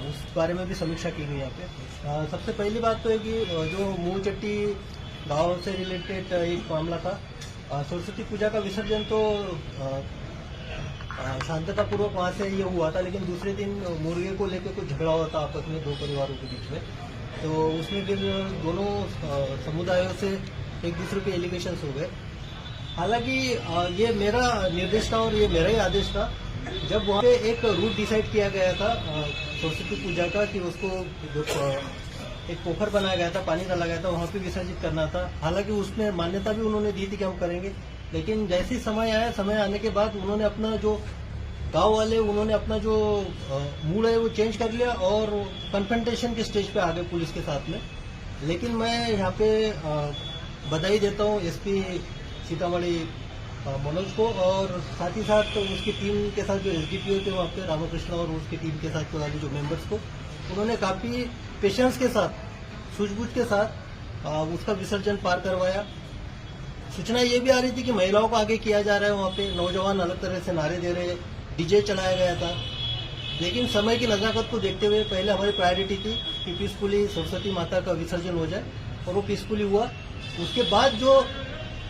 उस बारे में भी समीक्षा की गई यहाँ पे। सबसे पहली बात तो है कि जो मूलचट्टी गांव से रिलेटेड एक मामला था। सरस्वती पूजा का विसर्जन तो शांततापूर्वक वहाँ से ये हुआ था, लेकिन दूसरे दिन मुर्गे को लेकर कुछ झगड़ा हुआ था आपस में दो परिवारों के बीच में। तो उसमें फिर दोनों समुदायों से एक दूसरे पे एलिगेशंस हो गए। हालांकि ये मेरा निर्देश था और ये मेरा ही आदेश था। जब वहाँ पे एक रूट डिसाइड किया गया था सरस्वती पूजा का कि उसको एक पोखर बनाया गया था, पानी डाला गया था, वहाँ पे विसर्जित करना था। हालांकि उसमें मान्यता भी उन्होंने दी थी कि हम करेंगे, लेकिन जैसे ही समय आया, समय आने के बाद उन्होंने अपना जो गांव वाले उन्होंने अपना जो मूड है वो चेंज कर लिया और कन्फ्रंटेशन के स्टेज पे आ गए पुलिस के साथ में। लेकिन मैं यहाँ पे बधाई देता हूँ एसपी सीतामढ़ी मनोज को, और साथ ही साथ उसकी टीम के साथ जो एसडीपीओ थे वहाँ पे रामकृष्ण और उसकी टीम के साथ वाले जो मेंबर्स को, उन्होंने काफी पेशेंस के साथ, सूझबूझ के साथ उसका विसर्जन पार करवाया। सूचना ये भी आ रही थी कि महिलाओं को आगे किया जा रहा है, वहाँ पे नौजवान अलग तरह से नारे दे रहे, डीजे चलाया गया था। लेकिन समय की नजाकत को देखते हुए पहले हमारी प्रायोरिटी थी कि पीसफुली सरस्वती माता का विसर्जन हो जाए, और वो पीसफुली हुआ। उसके बाद जो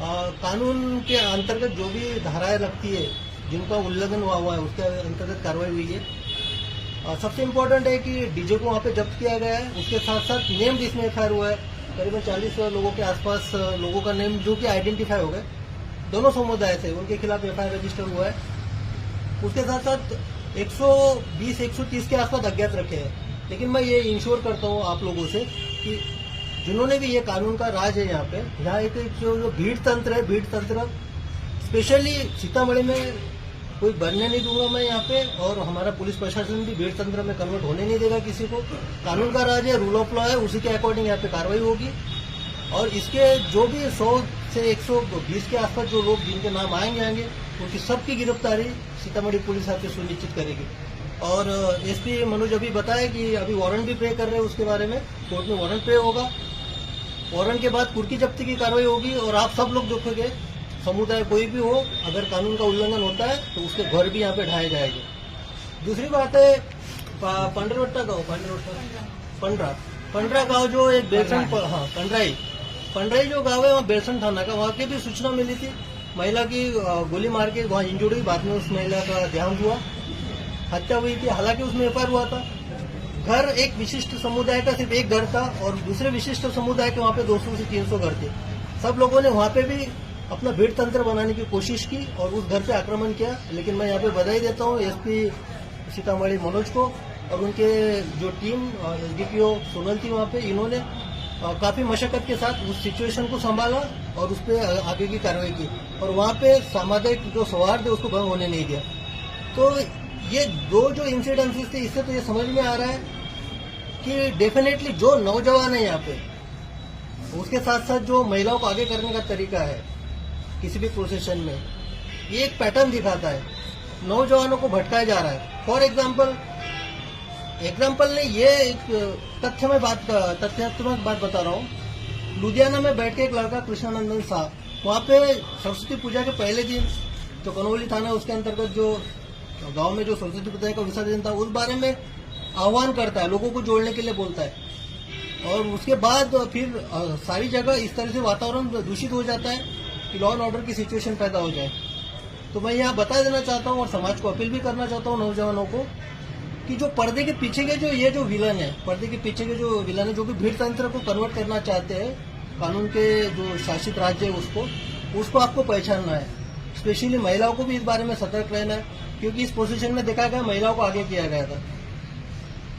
कानून के अंतर्गत जो भी धाराएं लगती है, जिनका उल्लंघन हुआ है, उसके अंतर्गत कार्रवाई हुई है। सबसे इम्पोर्टेंट है कि डीजे को वहाँ पे जब्त किया गया है। उसके साथ साथ नेम जिसमें एफआईआर हुआ है, करीबन 40 लोगों के आसपास लोगों का नेम जो कि आइडेंटिफाई हो गए, दोनों समुदाय से, उनके खिलाफ एफआईआर रजिस्टर हुआ है। उसके साथ साथ 120-130 के आसपास अज्ञात रखे हैं। लेकिन मैं ये इंश्योर करता हूँ आप लोगों से कि जिन्होंने भी ये कानून का राज है यहाँ पे, यहाँ एक जो भीड़ तंत्र है, भीड़ तंत्र स्पेशली सीतामढ़ी में कोई बनने नहीं दूंगा मैं यहाँ पे, और हमारा पुलिस प्रशासन भी भीड़ तंत्र में कन्वर्ट होने नहीं देगा किसी को। कानून का राज है, रूल ऑफ लॉ है, उसी के अकॉर्डिंग यहाँ पे कार्रवाई होगी। और इसके जो भी 100 से 120 के आसपास जो लोग जिनके नाम आएंगे उनकी सबकी गिरफ्तारी सीतामढ़ी पुलिस यहाँ पे सुनिश्चित करेगी। और एसपी मनोज अभी बताया कि अभी वारंट भी प्रे कर रहे हैं, उसके बारे में कोर्ट में वारंट प्रे होगा। वारंट के बाद कुर्की जब्ती की कार्रवाई होगी, और आप सब लोग देखोगे, समुदाय कोई भी हो, अगर कानून का उल्लंघन होता है तो उसके घर भी यहाँ पे ढाए जाएंगे। दूसरी बात है पंडरवट्टा गाँव, पंडरा गाँव जो एक बेलसन, हाँ पंडराई जो गाँव है वहाँ बेलसन थाना का, वहाँ की भी सूचना मिली थी। महिला की गोली मार के वहाँ इंजर्ड हुई, बाद में उस महिला का देहांत हुआ, हत्या हुई थी। हालांकि उसमें एफआईआर हुआ था। घर एक विशिष्ट समुदाय का सिर्फ एक घर था, और दूसरे विशिष्ट समुदाय के वहाँ पे 200 से 300 घर थे। सब लोगों ने वहाँ पे भी अपना भीड़ तंत्र बनाने की कोशिश की और उस घर पे आक्रमण किया। लेकिन मैं यहाँ पे बधाई देता हूँ एसपी सीतामढ़ी मनोज को और उनके जो टीम एसडीपीओ सोनल थी वहाँ पे, इन्होंने काफी मशक्कत के साथ उस सिचुएशन को संभाला और उस पर आगे की कार्रवाई की, और वहाँ पे सामाजिक जो सौहार्द है उसको भंग होने नहीं दिया। तो ये दो जो इंसिडेंसेस थे, इससे तो ये समझ में आ रहा है कि डेफिनेटली जो नौजवान है यहाँ पे, उसके साथ साथ जो महिलाओं को आगे करने का तरीका है किसी भी प्रोसेशन में, ये एक पैटर्न दिखाता है। नौजवानों को भटकाया जा रहा है। फॉर एग्जाम्पल ने ये एक तथ्यात्मक बात बता रहा हूँ। लुधियाना में बैठ के एक लड़का कृष्णानंदन साहब, वहाँ पे सरस्वती पूजा के पहले दिन जो कनौली थाना उसके अंतर्गत जो गांव में जो सरस्वती पूजा का विसर्जन था, उस बारे में आह्वान करता है, लोगों को जोड़ने के लिए बोलता है। और उसके बाद फिर सारी जगह इस तरह से वातावरण दूषित हो जाता है कि लॉ एंड ऑर्डर की सिचुएशन पैदा हो जाए। तो मैं यहाँ बता देना चाहता हूँ और समाज को अपील भी करना चाहता हूँ नौजवानों को कि जो पर्दे के पीछे के जो विलन है, पर्दे के पीछे के जो विलन है, जो कि भीड़ तंत्र को कन्वर्ट करना चाहते हैं, कानून के जो शासित राज्य है उसको आपको पहचानना है। स्पेशली महिलाओं को भी इस बारे में सतर्क रहना है, क्योंकि इस पोजीशन में देखा गया महिलाओं को आगे किया गया था।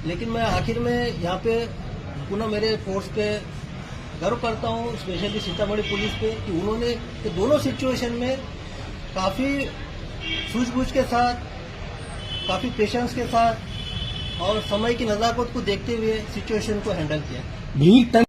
लेकिन मैं आखिर में यहाँ पे पुनः मेरे फोर्स पे गर्व करता हूँ, स्पेशली सीतामढ़ी पुलिस पे, कि उन्होंने ये दोनों सिचुएशन में काफी सूझबूझ के साथ, काफी पेशेंस के साथ और समय की नजाकत को देखते हुए सिचुएशन को हैंडल किया।